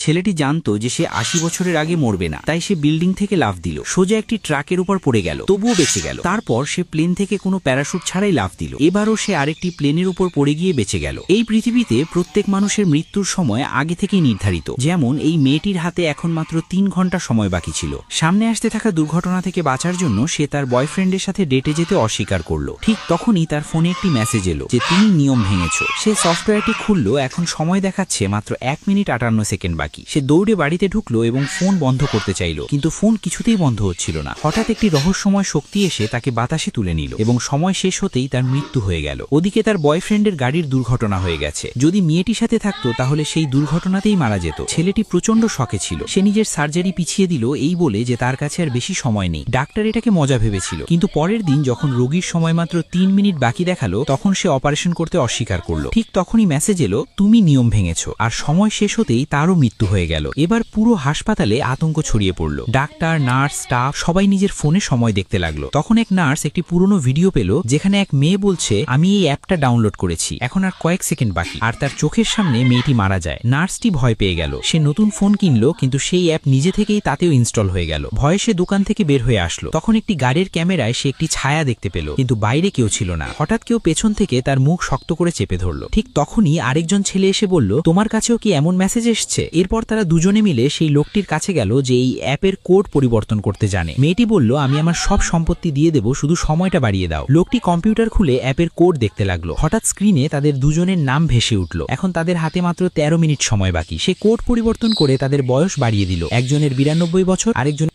ছেলেটি জানতো যে সে ৮০ বছরের আগে মরবে না, তাই সে বিল্ডিং থেকে লাফ দিল, সোজা একটি ট্রাকের উপর পড়ে গেল, তবুও বেঁচে গেল। তারপর সে প্লেন থেকে কোনো প্যারাশুট ছাড়াই লাফ দিল, এবারও সে আরেকটি প্লেনের উপর পড়ে গিয়ে বেঁচে গেল। এই পৃথিবীতে প্রত্যেক মানুষের মৃত্যুর সময় আগে থেকেই নির্ধারিত। যেমন এই মেয়েটির হাতে এখন মাত্র ৩ ঘন্টা সময় বাকি ছিল। সামনে আসতে থাকা দুর্ঘটনা থেকে বাঁচার জন্য সে তার বয়ফ্রেন্ডের সাথে ডেটে যেতে অস্বীকার করলো। ঠিক তখনই তার ফোনে একটি মেসেজ এলো যে তুমি নিয়ম ভেঙেছো। সে সফটওয়্যারটি খুললো, এখন সময় দেখাচ্ছে মাত্র 1 মিনিট 58 সেকেন্ড বাকি। সে দৌড়ে বাড়িতে ঢুকলো এবং ফোন বন্ধ করতে চাইলো, কিন্তু ফোন কিছুতেই বন্ধ হচ্ছিল না। হঠাৎ একটি রহস্যময় শক্তি এসে তাকে বাতাসে তুলে নিল এবং সময় শেষ হতেই তার মৃত্যু হয়ে গেল। ওদিকে তার বয়ফ্রেন্ডের গাড়ির দুর্ঘটনা হয়ে গেছে। যদি মেয়েটির সাথে থাকতো তাহলে সেই দুর্ঘটনাতেই মারা যেত। ছেলেটি প্রচন্ড শকে ছিল। সে নিজের সার্জারি পিছিয়ে দিল এই বলে যে তার কাছে আর বেশি সময় নেই। ডাক্তার এটাকে মজা ভেবেছিল, কিন্তু পরের দিন যখন রোগীর সময় মাত্র 3 মিনিট বাকি দেখালো তখন সে অপারেশন করতে অস্বীকার করলো। ঠিক তখনই মেসেজ এলো তুমি নিয়ম ভেঙেছো, আর সময় শেষ হতেই তারও মৃত্যু হয়ে গেল। এবার পুরো হাসপাতালে আতঙ্ক ছড়িয়ে পড়ল। ডাক্তার, নার্স, স্টাফ সবাই নিজের ফোনে সময় দেখতে লাগলো। তখন এক নার্স একটি পুরনো ভিডিও পেল যেখানে এক মেয়ে বলছে আমি এই অ্যাপটা ডাউনলোড করেছি, এখন আর কয়েক সেকেন্ড বাকি, আর তার চোখের সামনে মেয়েটি মারা যায়। নার্সটি ভয় পেয়ে গেল। সে নতুন ফোন কিনলো, কিন্তু সেই অ্যাপ নিজে থেকেই তাতেও ইনস্টল হয়ে গেল। ভয়ে সে দোকান থেকে বের হয়ে আসলো। তখন একটি গাড়ির ক্যামেরায় সে একটি ছায়া দেখতে পেল, কিন্তু বাইরে কেউ ছিল না। হঠাৎ কেউ পেছন থেকে তার মুখ শক্ত করে চেপে ধরলো। ঠিক তখনই আরেকজন ছেলে এসে বলল তোমার কাছেও কি এমন মেসেজ এসছে? এরপর তারা দুজনে মিলে সেই লোকটির কাছে গেল যে এই অ্যাপের কোড পরিবর্তন করতে জানে। মেয়েটি বলল আমি আমার সব সম্পত্তি দিয়ে দেব, শুধু সময়টা বাড়িয়ে দাও। লোকটি কম্পিউটার খুলে অ্যাপের কোড দেখতে লাগলো। হঠাৎ স্ক্রিনে তাদের দুজনের নাম ভেসে উঠল। এখন তাদের হাতে মাত্র 13 মিনিট সময় বাকি। সে কোড পরিবর্তন করে তাদের বয়স বাড়িয়ে দিল। একজনের 92 বছর, আরেকজন